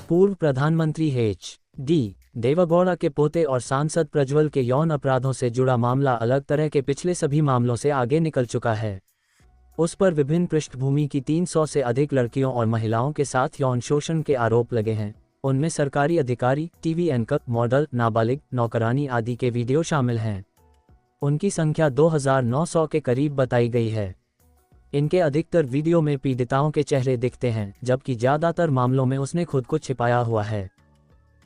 पूर्व प्रधानमंत्री एच.डी. देवेगौड़ा के पोते और सांसद प्रज्वल के यौन अपराधों से जुड़ा मामला अलग तरह के पिछले सभी मामलों से आगे निकल चुका है। उस पर विभिन्न पृष्ठभूमि की 300 से अधिक लड़कियों और महिलाओं के साथ यौन शोषण के आरोप लगे हैं। उनमें सरकारी अधिकारी, टीवी एंकर, मॉडल, नाबालिग, नौकरानी आदि के वीडियो शामिल हैं। उनकी संख्या 2900 के करीब बताई गई है। इनके अधिकतर वीडियो में पीड़िताओं के चेहरे दिखते हैं, जबकि ज़्यादातर मामलों में उसने खुद को छिपाया हुआ है।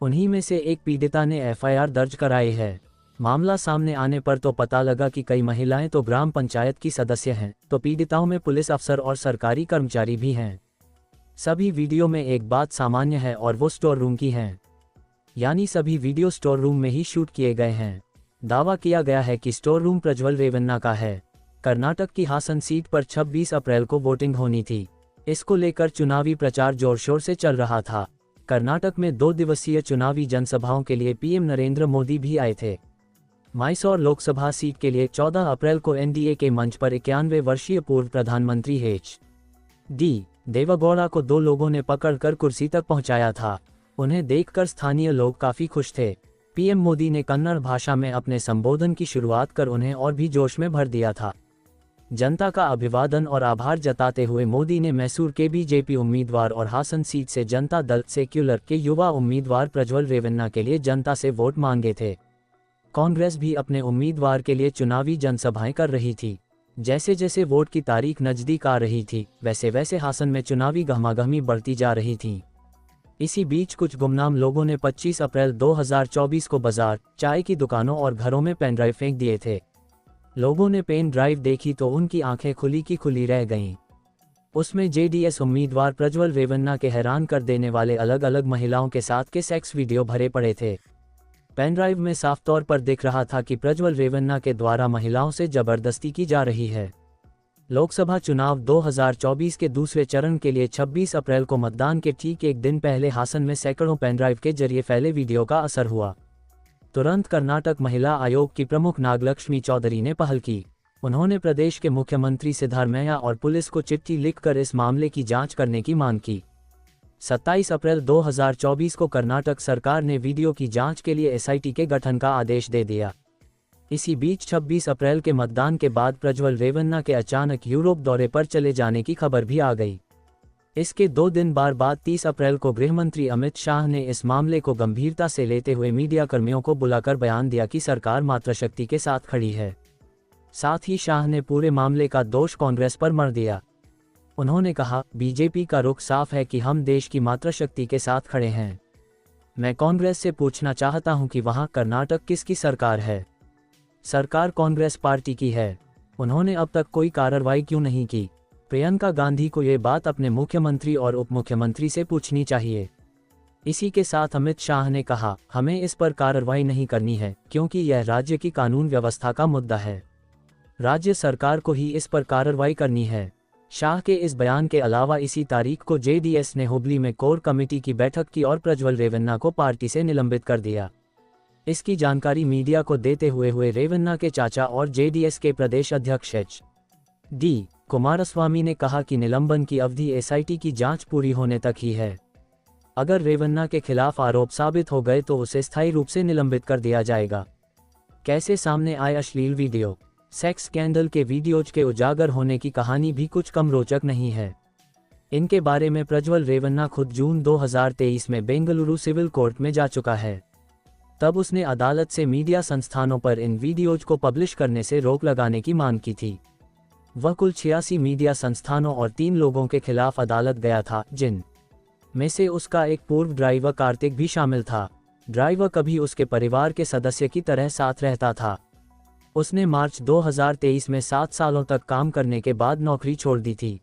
उन्हीं में से एक पीड़िता ने एफआईआर दर्ज कराई है। मामला सामने आने पर तो पता लगा कि कई महिलाएं तो ग्राम पंचायत की सदस्य हैं, तो पीड़िताओं में पुलिस अफसर और सरकारी कर्मचारी भी हैं। सभी वीडियो में एक बात सामान्य है और वो स्टोर रूम की हैं, यानी सभी वीडियो स्टोर रूम में ही शूट किए गए हैं। दावा किया गया है कि स्टोर रूम प्रज्वल रेवन्ना का है। कर्नाटक की हासन सीट पर 26 अप्रैल को वोटिंग होनी थी। इसको लेकर चुनावी प्रचार जोर शोर से चल रहा था। कर्नाटक में 2 दिवसीय चुनावी जनसभाओं के लिए पीएम नरेंद्र मोदी भी आए थे। मैसूर लोकसभा सीट के लिए 14 अप्रैल को एनडीए के मंच पर 91 वर्षीय पूर्व प्रधानमंत्री एच.डी. देवेगौड़ा को 2 लोगों ने पकड़कर कुर्सी तक पहुंचाया था। उन्हें देखकर स्थानीय लोग काफी खुश थे। पीएम मोदी ने कन्नड़ भाषा में अपने संबोधन की शुरुआत कर उन्हें और भी जोश में भर दिया था। जनता का अभिवादन और आभार जताते हुए मोदी ने मैसूर के बीजेपी उम्मीदवार और हासन सीट से जनता दल सेक्युलर के युवा उम्मीदवार प्रज्वल रेवन्ना के लिए जनता से वोट मांगे थे। कांग्रेस भी अपने उम्मीदवार के लिए चुनावी जनसभाएं कर रही थी। जैसे जैसे वोट की तारीख नजदीक आ रही थी, वैसे वैसे हासन में चुनावी गहमागहमी बढ़ती जा रही थी। इसी बीच कुछ गुमनाम लोगों ने 25 अप्रैल 2024 को बाजार, चाय की दुकानों और घरों में पेन ड्राइव फेंक दिए थे। लोगों ने पेन ड्राइव देखी तो उनकी आंखें खुली की खुली रह गईं। उसमें जेडीएस उम्मीदवार प्रज्वल रेवन्ना के हैरान कर देने वाले अलग अलग महिलाओं के साथ के सेक्स वीडियो भरे पड़े थे। पेन ड्राइव में साफ तौर पर दिख रहा था कि प्रज्वल रेवन्ना के द्वारा महिलाओं से जबरदस्ती की जा रही है। लोकसभा चुनाव 2024 के दूसरे चरण के लिए 26 अप्रैल को मतदान के ठीक एक दिन पहले हासन में सैकड़ों पेन ड्राइव के जरिए फैले वीडियो का असर हुआ। तुरंत कर्नाटक महिला आयोग की प्रमुख नागलक्ष्मी चौधरी ने पहल की। उन्होंने प्रदेश के मुख्यमंत्री सिद्धारमैया और पुलिस को चिट्ठी लिखकर इस मामले की जांच करने की मांग की। 27 अप्रैल 2024 को कर्नाटक सरकार ने वीडियो की जांच के लिए एसआईटी के गठन का आदेश दे दिया। इसी बीच 26 अप्रैल के मतदान के बाद प्रज्वल रेवन्ना के अचानक यूरोप दौरे पर चले जाने की खबर भी आ गई। इसके 2 दिन बाद 30 अप्रैल को गृहमंत्री अमित शाह ने इस मामले को गंभीरता से लेते हुए मीडिया कर्मियों को बुलाकर बयान दिया कि सरकार मातृशक्ति के साथ खड़ी है। साथ ही शाह ने पूरे मामले का दोष कांग्रेस पर मढ़ दिया। उन्होंने कहा, बीजेपी का रुख साफ है कि हम देश की मातृशक्ति के साथ खड़े हैं। मैं कांग्रेस से पूछना चाहता हूं कि वहां कर्नाटक किसकी सरकार है? सरकार कांग्रेस पार्टी की है। उन्होंने अब तक कोई कार्रवाई क्यों नहीं की? प्रियंका गांधी को ये बात अपने मुख्यमंत्री और उप मुख्यमंत्री से पूछनी चाहिए। इसी के साथ अमित शाह ने कहा, हमें इस पर कार्रवाई नहीं करनी है क्योंकि यह राज्य की कानून व्यवस्था का मुद्दा है। राज्य सरकार को ही इस पर कार्रवाई करनी है। शाह के इस बयान के अलावा इसी तारीख को जेडीएस ने हुबली में कोर कमेटी की बैठक की और प्रज्वल रेवन्ना को पार्टी से निलंबित कर दिया। इसकी जानकारी मीडिया को देते हुए रेवन्ना के चाचा और जेडीएस के प्रदेश अध्यक्ष एच.डी. कुमारस्वामी ने कहा कि निलंबन की अवधि एसआईटी की जांच पूरी होने तक ही है। अगर रेवन्ना के खिलाफ आरोप साबित हो गए तो उसे स्थायी रूप से निलंबित कर दिया जाएगा। कैसे सामने आए अश्लील वीडियो? सेक्स स्कैंडल के वीडियोज के उजागर होने की कहानी भी कुछ कम रोचक नहीं है। इनके बारे में प्रज्वल रेवन्ना खुद जून 2023 में बेंगलुरु सिविल कोर्ट में जा चुका है। तब उसने अदालत से मीडिया संस्थानों पर इन वीडियोज को पब्लिश करने से रोक लगाने की मांग की थी। वह कुल 86 मीडिया संस्थानों और 3 लोगों के खिलाफ अदालत गया था, जिन में से उसका एक पूर्व ड्राइवर कार्तिक भी शामिल था। ड्राइवर कभी उसके परिवार के सदस्य की तरह साथ रहता था। उसने मार्च 2023 में 7 सालों तक काम करने के बाद नौकरी छोड़ दी थी।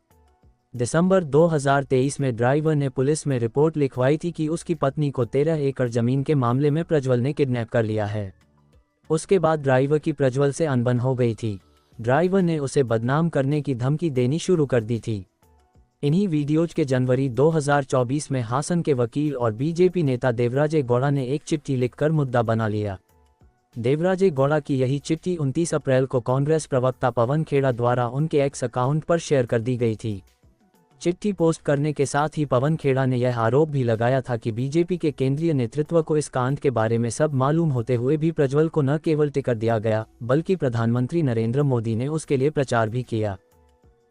दिसंबर 2023 में ड्राइवर ने पुलिस में रिपोर्ट लिखवाई थी कि उसकी पत्नी को 13 एकड़ जमीन के मामले में प्रज्वल ने किडनैप कर लिया है। उसके बाद ड्राइवर की प्रज्वल से अनबन हो गई थी। ड्राइवर ने उसे बदनाम करने की धमकी देनी शुरू कर दी थी। इन्हीं वीडियोज के जनवरी 2024 में हासन के वकील और बीजेपी नेता देवराजे गौड़ा ने एक चिट्ठी लिखकर मुद्दा बना लिया। देवराजे गौड़ा की यही चिट्ठी 29 अप्रैल को कांग्रेस प्रवक्ता पवन खेड़ा द्वारा उनके एक्स अकाउंट पर शेयर कर दी गई थी। चिट्ठी पोस्ट करने के साथ ही पवन खेड़ा ने यह आरोप भी लगाया था कि बीजेपी के केंद्रीय नेतृत्व को इस कांड के बारे में सब मालूम होते हुए भी प्रज्वल को न केवल टिकट दिया गया, बल्कि प्रधानमंत्री नरेंद्र मोदी ने उसके लिए प्रचार भी किया।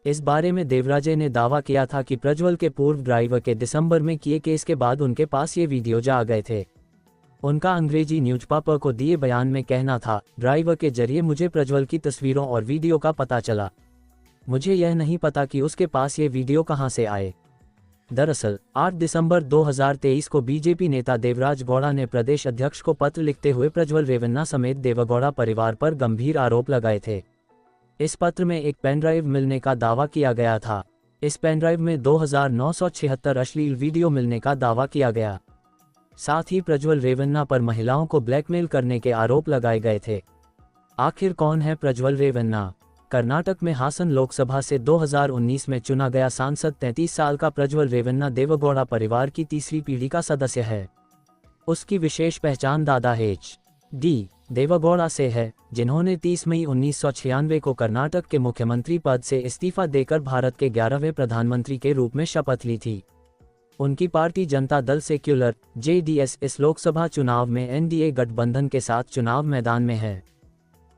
इस बारे में देवराजे ने दावा किया था कि प्रज्वल के पूर्व ड्राइवर के दिसंबर में किए केस के बाद उनके पास ये वीडियो जा गए थे। उनका अंग्रेजी न्यूज़पेपर को दिए बयान में कहना था, ड्राइवर के जरिए मुझे प्रज्वल की तस्वीरों और वीडियो का पता चला। मुझे यह नहीं पता कि उसके पास ये वीडियो कहां से आए। दरअसल 8 दिसंबर 2023 को बीजेपी नेता देवराज गौड़ा ने प्रदेश अध्यक्ष को पत्र लिखते हुए प्रज्वल रेवन्ना समेत देवगौड़ा परिवार पर गंभीर आरोप लगाए थे। इस पत्र में एक पेनड्राइव मिलने का दावा किया गया था। इस पेनड्राइव में 2976 अश्लील वीडियो मिलने का दावा किया गया। साथ ही प्रज्वल रेवन्ना पर महिलाओं को ब्लैकमेल करने के आरोप लगाए गए थे। आखिर कौन है प्रज्वल रेवन्ना? कर्नाटक में हासन लोकसभा से 2019 में चुना गया सांसद 33 साल का प्रज्वल रेवन्ना देवगौड़ा परिवार की तीसरी पीढ़ी का सदस्य है। उसकी विशेष पहचान दादा एच.डी. देवगौड़ा से है, जिन्होंने 30 मई 1996 को कर्नाटक के मुख्यमंत्री पद से इस्तीफा देकर भारत के 11वें प्रधानमंत्री के रूप में शपथ ली थी। उनकी party Janata Dal secular (JDS) इस लोकसभा चुनाव में NDA गठबंधन के साथ चुनाव मैदान में है।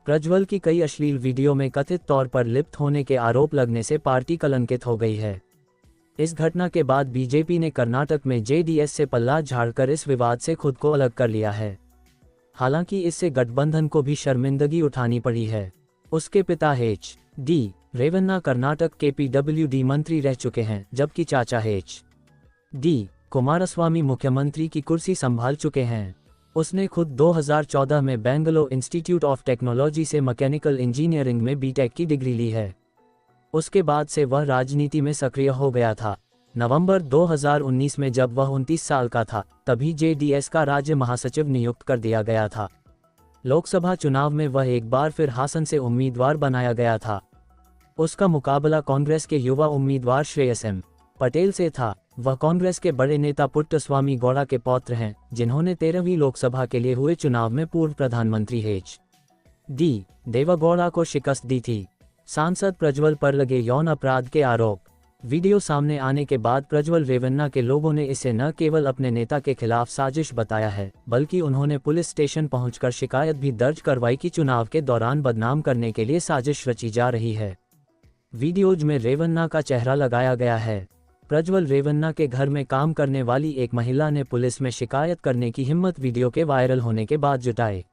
प्रज्वल की कई अश्लील वीडियो में कथित तौर पर लिप्त होने के आरोप लगने से पार्टी कलंकित हो गई है। इस घटना के बाद बीजेपी ने कर्नाटक में JDS से पल्ला झाड़कर इस विवाद से खुद को अलग कर लिया है। हालांकि इससे गठबंधन को भी शर्मिंदगी उठानी पड़ी है। उसके पिता एच.डी. रेवन्ना कर्नाटक के PWD मंत्री रह चुके हैं, जबकि चाचा एच.डी. कुमारस्वामी मुख्यमंत्री की कुर्सी संभाल चुके हैं। उसने खुद 2014 में बेंगलोर इंस्टीट्यूट ऑफ टेक्नोलॉजी से मैकेनिकल इंजीनियरिंग में B.Tech की डिग्री ली है। उसके बाद से वह राजनीति में सक्रिय हो गया था। नवंबर 2019 में जब वह 29 साल का था, तभी JDS का राज्य महासचिव नियुक्त कर दिया गया था। लोकसभा चुनाव में वह एक बार फिर हासन से उम्मीदवार बनाया गया था। उसका मुकाबला कांग्रेस के युवा उम्मीदवार श्रेयस एम. पटेल से था। वह कांग्रेस के बड़े नेता पुट्टस्वामी गौड़ा के पौत्र हैं, जिन्होंने 13वीं लोकसभा के लिए हुए चुनाव में पूर्व प्रधानमंत्री एच.डी. देवगौड़ा को शिकस्त दी थी। सांसद प्रज्वल पर लगे यौन अपराध के आरोप। वीडियो सामने आने के बाद प्रज्वल रेवन्ना के लोगों ने इसे न केवल अपने नेता के खिलाफ साजिश बताया है, बल्कि उन्होंने पुलिस स्टेशन पहुंचकर शिकायत भी दर्ज करवाई कि चुनाव के दौरान बदनाम करने के लिए साजिश रची जा रही है। वीडियोज में रेवन्ना का चेहरा लगाया गया है। प्रज्वल रेवन्ना के घर में काम करने वाली एक महिला ने पुलिस में शिकायत करने की हिम्मत वीडियो के वायरल होने के बाद जुटाई।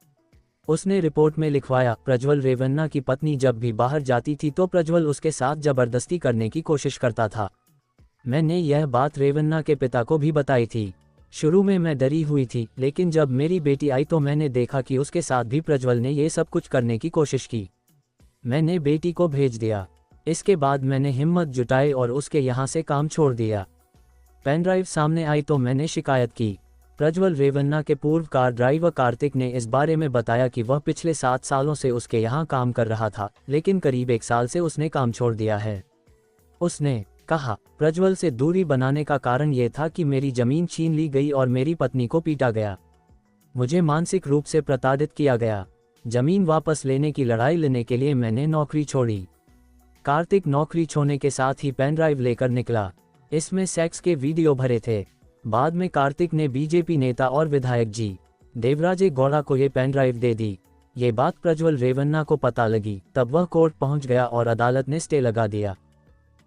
उसने रिपोर्ट में लिखवाया, प्रज्वल रेवन्ना की पत्नी जब भी बाहर जाती थी तो प्रज्वल उसके साथ जबरदस्ती करने की कोशिश करता था। मैंने यह बात रेवन्ना के पिता को भी बताई थी। शुरू में मैं डरी हुई थी, लेकिन जब मेरी बेटी आई तो मैंने देखा कि उसके साथ भी प्रज्वल ने ये सब कुछ करने की कोशिश की। मैंने बेटी को भेज दिया। इसके बाद मैंने हिम्मत जुटाई और उसके यहाँ से काम छोड़ दिया। पेनड्राइव सामने आई तो मैंने शिकायत की। प्रज्वल रेवन्ना के पूर्व कार ड्राइवर कार्तिक ने इस बारे में बताया कि वह पिछले 7 सालों से उसके यहाँ काम कर रहा था, लेकिन करीब 1 साल से उसने काम छोड़ दिया है। उसने कहा, प्रज्वल से दूरी बनाने का कारण ये था कि मेरी जमीन छीन ली गई और मेरी पत्नी को पीटा गया। मुझे मानसिक रूप से प्रताड़ित किया गया। जमीन वापस लेने की लड़ाई लेने के लिए मैंने नौकरी छोड़ी। कार्तिक नौकरी छोड़ने के साथ ही पेनड्राइव लेकर निकला। इसमें सेक्स के वीडियो भरे थे। बाद में कार्तिक ने बीजेपी नेता और विधायक जी. देवराजे गौड़ा को ये पेनड्राइव दे दी। ये बात प्रज्वल रेवन्ना को पता लगी, तब वह कोर्ट पहुंच गया और अदालत ने स्टे लगा दिया।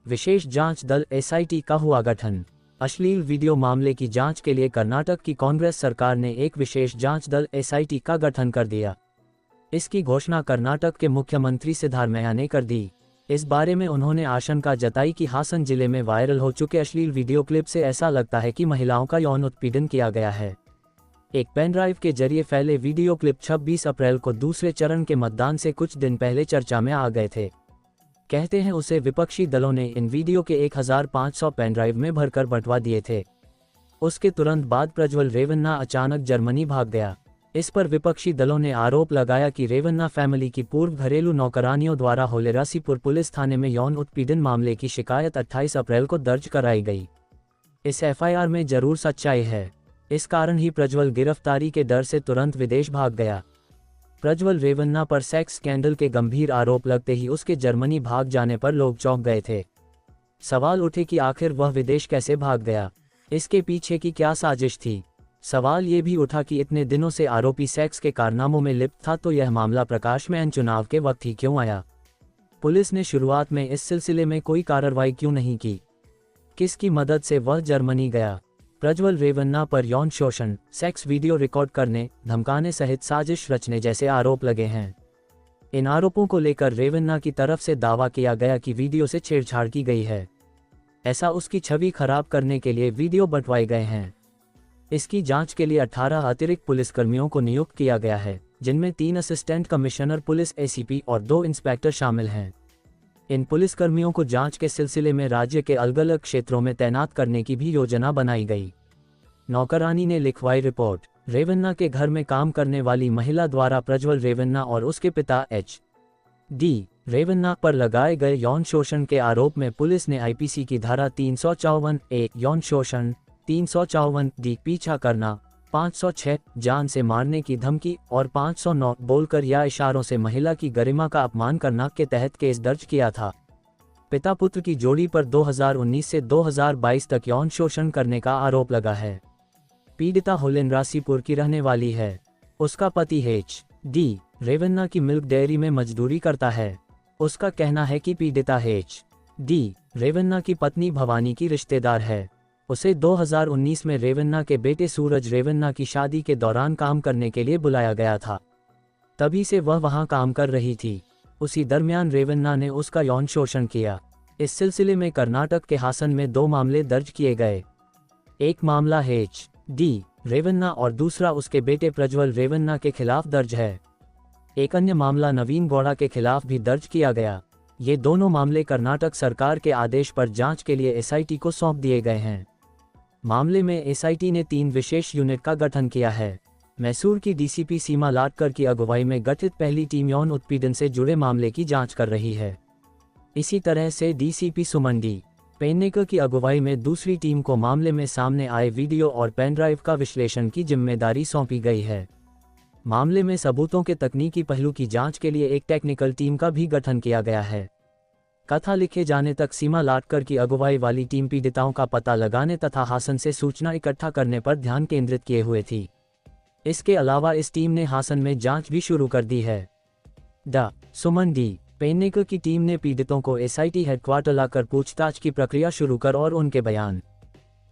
विशेष जांच दल SIT का हुआ गठन। अश्लील वीडियो मामले की जांच के लिए कर्नाटक की कांग्रेस सरकार ने एक विशेष जांच दल SIT का गठन कर दिया। इसकी घोषणा कर्नाटक के मुख्यमंत्री सिद्धारमैया ने कर दी। इस बारे में उन्होंने आशंका जताई कि हासन जिले में वायरल हो चुके अश्लील वीडियो क्लिप से ऐसा लगता है कि महिलाओं का यौन उत्पीड़न किया गया है। एक पेनड्राइव के जरिए फैले वीडियो क्लिप 26 अप्रैल को दूसरे चरण के मतदान से कुछ दिन पहले चर्चा में आ गए थे। कहते हैं उसे विपक्षी दलों ने इन वीडियो के 1500 पेनड्राइव में भरकर बंटवा दिए थे। उसके तुरंत बाद प्रज्वल रेवन्ना अचानक जर्मनी भाग गया। इस पर विपक्षी दलों ने आरोप लगाया कि रेवन्ना फैमिली की पूर्व घरेलू नौकरानियों द्वारा होलेरासीपुर पुलिस थाने में यौन उत्पीड़न मामले की शिकायत 28 अप्रैल को दर्ज कराई गई। इस FIR में जरूर सच्चाई है। इस कारण ही प्रज्वल गिरफ्तारी के डर से तुरंत विदेश भाग गया। प्रज्वल रेवन्ना पर सेक्स स्कैंडल के गंभीर आरोप लगते ही उसके जर्मनी भाग जाने पर लोग चौंक गए थे। सवाल उठे कि आखिर वह विदेश कैसे भाग गया, इसके पीछे की क्या साजिश थी। सवाल ये भी उठा कि इतने दिनों से आरोपी सेक्स के कारनामों में लिप्त था, तो यह मामला प्रकाश में चुनाव के वक्त ही क्यों आया। पुलिस ने शुरुआत में इस सिलसिले में कोई कार्रवाई क्यों नहीं की। किसकी मदद से वह जर्मनी गया। प्रज्वल रेवन्ना पर यौन शोषण, सेक्स वीडियो रिकॉर्ड करने, धमकाने सहित साजिश रचने जैसे आरोप लगे हैं। इन आरोपों को लेकर रेवन्ना की तरफ से दावा किया गया कि वीडियो से छेड़छाड़ की गई है। ऐसा उसकी छवि खराब करने के लिए वीडियो बंटवाए गए हैं। इसकी जांच के लिए 18 अतिरिक्त पुलिसकर्मियों को नियुक्त किया गया है, जिनमें 3 असिस्टेंट कमिश्नर पुलिस एसीपी और 2 इंस्पेक्टर शामिल हैं। इन पुलिसकर्मियों को जांच के सिलसिले में राज्य के अलग अलग क्षेत्रों में तैनात करने की भी योजना बनाई गई। नौकरानी ने लिखवाई रिपोर्ट। रेवन्ना के घर में काम करने वाली महिला द्वारा प्रज्वल रेवन्ना और उसके पिता एच.डी. रेवन्ना पर लगाए गए यौन शोषण के आरोप में पुलिस ने आईपीसी की धारा 354(a) यौन शोषण, 354(d) पीछा करना, 506 जान से मारने की धमकी और 509 बोलकर या इशारों से महिला की गरिमा का अपमान करना के तहत केस दर्ज किया था। पिता पुत्र की जोड़ी पर 2019 से 2022 तक यौन शोषण करने का आरोप लगा है। पीड़िता होलेंद्रासीपुर की रहने वाली है। उसका पति एच.डी. रेवन्ना की मिल्क डेयरी में मजदूरी करता है। उसका कहना है कि पीड़िता एच.डी. रेवन्ना की पत्नी भवानी की रिश्तेदार है। उसे 2019 में रेवन्ना के बेटे सूरज रेवन्ना की शादी के दौरान काम करने के लिए बुलाया गया था। तभी से वह वहां काम कर रही थी। उसी दरमियान रेवन्ना ने उसका यौन शोषण किया। इस सिलसिले में कर्नाटक के हासन में 2 मामले दर्ज किए गए। एक मामला एच.डी. रेवन्ना और दूसरा उसके बेटे प्रज्वल रेवन्ना के खिलाफ दर्ज है। एक अन्य मामला नवीन गौड़ा के खिलाफ भी दर्ज किया गया। ये दोनों मामले कर्नाटक सरकार के आदेश पर जांच के लिए एसआईटी को सौंप दिए गए हैं। मामले में एसआईटी ने 3 विशेष यूनिट का गठन किया है। मैसूर की डीसीपी सीमा लाटकर की अगुवाई में गठित पहली टीम यौन उत्पीड़न से जुड़े मामले की जांच कर रही है। इसी तरह से डीसीपी सुमन डी. पेन्नेकर की अगुवाई में दूसरी टीम को मामले में सामने आए वीडियो और पेनड्राइव का विश्लेषण की जिम्मेदारी सौंपी गई है। मामले में सबूतों के तकनीकी पहलू की जांच के लिए एक टेक्निकल टीम का भी गठन किया गया है। कथा लिखे जाने तक सीमा लाटकर की अगुवाई वाली टीम पीड़िताओं का पता लगाने तथा हासन से सूचना इकट्ठा करने पर ध्यान केंद्रित किए हुए थी। इसके अलावा इस टीम ने हासन में जांच भी शुरू कर दी है। डा. सुमन डी. पेन्नेकर की टीम ने पीड़ितों को एसआईटी हेडक्वार्टर लाकर पूछताछ की प्रक्रिया शुरू कर और उनके बयान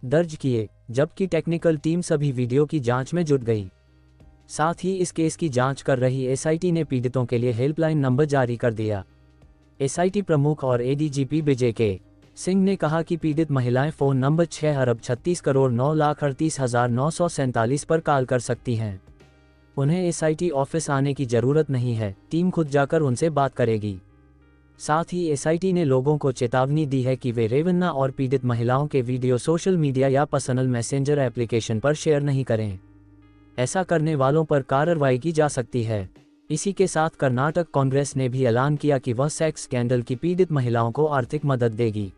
दर्ज किए, जबकि टेक्निकल टीम सभी वीडियो की जांच में जुट गई। साथ ही इस केस की जांच कर रही एसआईटी ने पीड़ितों के लिए हेल्पलाइन नंबर जारी कर दिया। एसआईटी प्रमुख और एडीजीपी विजय के. सिंह ने कहा कि पीड़ित महिलाएं फ़ोन नंबर 6,36,09,38,947 पर कॉल कर सकती हैं। उन्हें एसआईटी ऑफिस आने की ज़रूरत नहीं है, टीम खुद जाकर उनसे बात करेगी। साथ ही एसआईटी ने लोगों को चेतावनी दी है कि वे रेवन्ना और पीड़ित महिलाओं के वीडियो सोशल मीडिया या पर्सनल मैसेंजर एप्लीकेशन पर शेयर नहीं करें। ऐसा करने वालों पर कार्रवाई की जा सकती है। इसी के साथ कर्नाटक कांग्रेस ने भी ऐलान किया कि वह सेक्स स्कैंडल की पीड़ित महिलाओं को आर्थिक मदद देगी।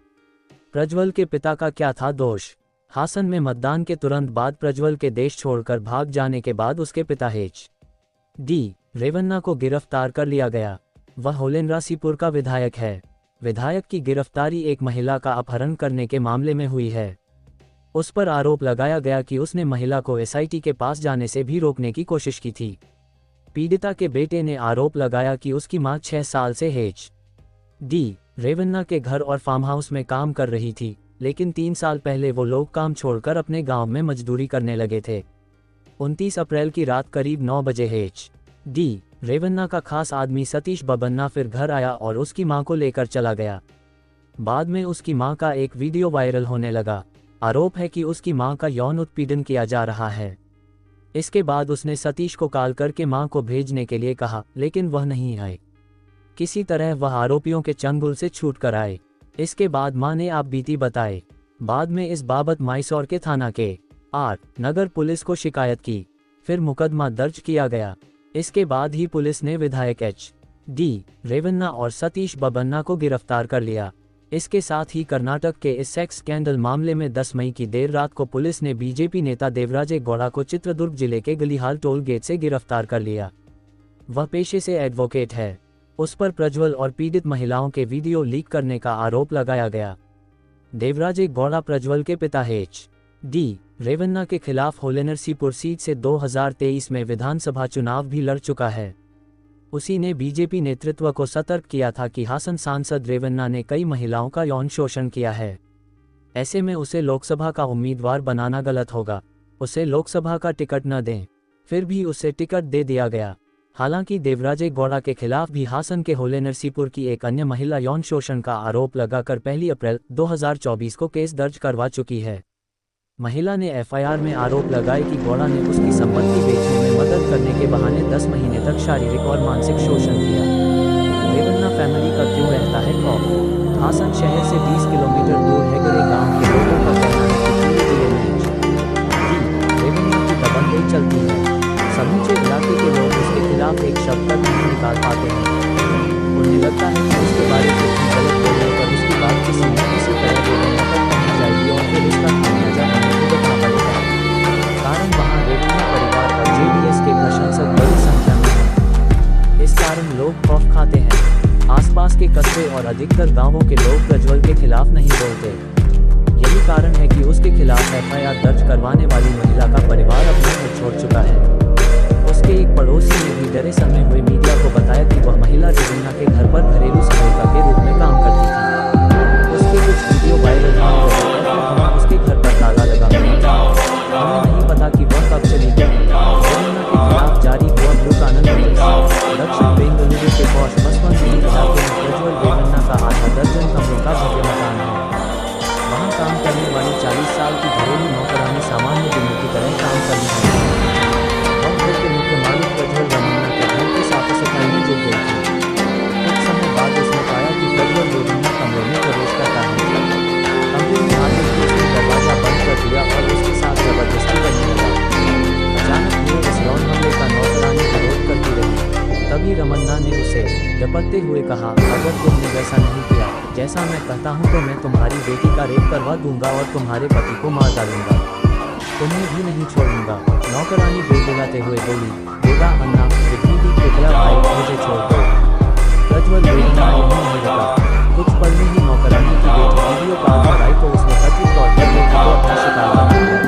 प्रज्वल के पिता का क्या था दोष। हासन में मतदान के तुरंत बाद प्रज्वल के देश छोड़कर भाग जाने के बाद उसके पिता एच.डी. रेवन्ना को गिरफ्तार कर लिया गया। वह होलेंद्रासीपुर का विधायक है। विधायक की गिरफ्तारी एक महिला का अपहरण करने के मामले में हुई है। उस पर आरोप लगाया गया कि उसने महिला को एसआईटी के पास जाने से भी रोकने की कोशिश की थी। पीड़िता के बेटे ने आरोप लगाया कि उसकी मां 6 साल से एच.डी. रेवन्ना के घर और फार्म हाउस में काम कर रही थी, लेकिन 3 साल पहले वो लोग काम छोड़कर अपने गांव में मजदूरी करने लगे थे। 29 अप्रैल की रात करीब 9 बजे एच.डी. रेवन्ना का खास आदमी सतीश बबन्ना फिर घर आया और उसकी मां को लेकर चला गया। बाद में उसकी मां का एक वीडियो वायरल होने लगा। आरोप है कि उसकी मां का यौन उत्पीड़न किया जा रहा है। इसके बाद उसने सतीश को कॉल करके मां को भेजने के लिए कहा, लेकिन वह नहीं आए। किसी तरह वह आरोपियों के चंगुल से छूट कर आए। इसके बाद मां ने आप बीती बताए। बाद में इस बाबत मैसूर के थाना के आर नगर पुलिस को शिकायत की। फिर मुकदमा दर्ज किया गया। इसके बाद ही पुलिस ने विधायक एच.डी. रेवन्ना और सतीश बबन्ना को गिरफ्तार कर लिया। इसके साथ ही कर्नाटक के इस सेक्स स्कैंडल मामले में 10 मई की देर रात को पुलिस ने बीजेपी नेता देवराजे गौड़ा को चित्रदुर्ग जिले के गलीहाल टोल गेट से गिरफ्तार कर लिया। वह पेशे से एडवोकेट है। उस पर प्रज्वल और पीड़ित महिलाओं के वीडियो लीक करने का आरोप लगाया गया। देवराजे गौड़ा प्रज्वल के पिता H.D. रेवन्ना के खिलाफ होलेनरसीपुर सीट से 2023 में विधानसभा चुनाव भी लड़ चुका है। उसी ने बीजेपी नेतृत्व को सतर्क किया था कि हासन सांसद रेवन्ना ने कई महिलाओं का यौन शोषण किया है। ऐसे में उसे लोकसभा का उम्मीदवार बनाना गलत होगा। उसे लोकसभा का टिकट न दें। फिर भी उसे टिकट दे दिया गया। हालांकि देवराजे गौड़ा के खिलाफ भी हासन के होलेनरसीपुर की एक अन्य महिला यौन शोषण का आरोप लगाकर 1 अप्रैल 2024 को केस दर्ज करवा चुकी है। महिला ने एफआईआर में आरोप लगाए कि गौड़ा ने उसकी संपत्ति बेचने में मदद करने के बहाने 10 महीने तक शारीरिक और मानसिक शोषण किया। रेवन्ना फैमिली का क्यों रहता है खौफ? हासन शहर से 20 किलोमीटर दूर हेगड़े गांव के लोगों का कहना है कि पूरे जिले में रेवन्ना की दबंगई चलती है। समूचे इलाके के लोग उसके खिलाफ एक शब्द तक नहीं निकाल पाते हैं। उन्हें लगता है कि उसके बारे में कुछ गलत बोलने पर उसकी बात किसी न किसी तरह रेवन्ना तक पहुंच जाएगी और फिर उसका खामियाजा हमें भुगतना पड़ेगा। कारण वहां रेवन्ना परिवार और जेडीएस के प्रशंसक बड़ी संख्या में हैं। इस कारण लोग खौफ खाते हैं। आसपास के कस्बे और अधिकतर गांवों के लोग प्रज्वल के खिलाफ नहीं बोलते। यही कारण है कि उसके खिलाफ एफआईआर दर्ज करवाने वाली महिला का परिवार अपना घर छोड़ चुका है। उसके एक पड़ोसी ने भी डरे समय हुए मीडिया को बताया कि वह महिला रेवन्ना के घर पर घरेलू सहायिका के रूप में काम करती थी। उसके कुछ वीडियो वायरल होने लगे और फिर हमें उसके घर पर ताला लगा हुआ था। हमें नहीं पता कि वह कब चली गई। रेवन्ना के खिलाफ जारी हुआ ब्लू कानून नोटिस। दक्षिण बेंगलुरु के पौष बसवंत इलाके में प्रज्वल रेवन्ना का आधा दर्जन कमरों का भव्य मकान है। वहाँ काम करने वाली 40 साल की घरेलू नौकरानी सामान्य दिनों की तरह काम करने लगी। घर के मुख्य मालिक प्रज्वल रेवन्ना के घर की साफ सफाई में जुट गई थी। कुछ समय बाद उसने पाया कि प्रज्वल रेवन्ना कमरे में प्रवेश करता है। कमरे में आने से उसने दरवाजा बंद कर दिया और उसके साथ जबरदस्ती करने लगा। अचानक हुए इस यौन हमले का नौकरानी विरोध करती रही। तभी रमन्ना ने उसे डपटते हुए कहा, अगर तुमने वैसा नहीं किया जैसा मैं कहता हूँ तो मैं तुम्हारी बेटी का रेप करवा दूंगा और तुम्हारे पति को मार डालूंगा। तुम्हें भी नहीं छोड़ूंगा। नौकरानी गिड़गिड़ाते हुए बोली, बेटा अन्ना विधि कृपया भाई मुझे छोड़ दो। प्रज्वल रेवन्ना यहीं नहीं रुका। कुछ पल में ही नौकरानी की बेटी वीडियो कॉल पर आई तो उसने कथित तौर पर बेटी को अपना शिकार बना लिया।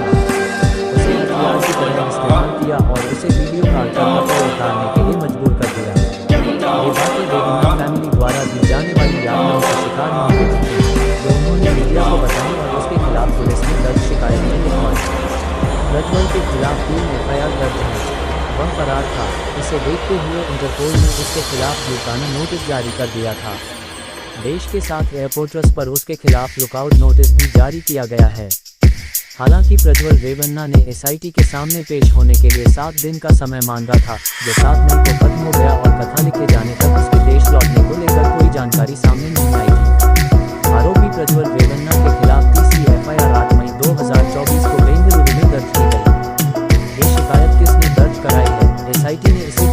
उसे हथियार की तरह इस्तेमाल किया और उसे वीडियो कॉल पर कपड़े उतारने के लिए मजबूर कर दिया। ये बातें रेवन्ना फैमिली द्वारा दी जाने वाली यातनाओं का शिकार नहीं हुई थी, जो उन्होंने मीडिया को बताई और उसके खिलाफ पुलिस में दर्ज शिकायतें लिखवाई। प्रज्वल के खिलाफ 3 एफआईआर दर्ज है। वह फरार था। इसे देखते हुए इंटरपोल ने उसके खिलाफ जुर्माना नोटिस जारी कर दिया था। देश के 7 एयरपोर्ट्स पर उसके खिलाफ लुकआउट नोटिस भी जारी किया गया है। हालांकि प्रज्वल रेवन्ना ने एसआईटी के सामने पेश होने के लिए 7 दिन का समय मांगा था, जो 7 मई को खत्म हो गया और कथा लिखे जाने तक उसके देश लौटने को लेकर कोई जानकारी सामने नहीं आई थी। आरोपी प्रज्वल रेवन्ना के खिलाफ तीसरी एफआईआर 8 मई 2024 को बेंगलुरु में दर्ज की गई। ये शिकायत किसने दर्ज कराई है? एसआईटी ने इसे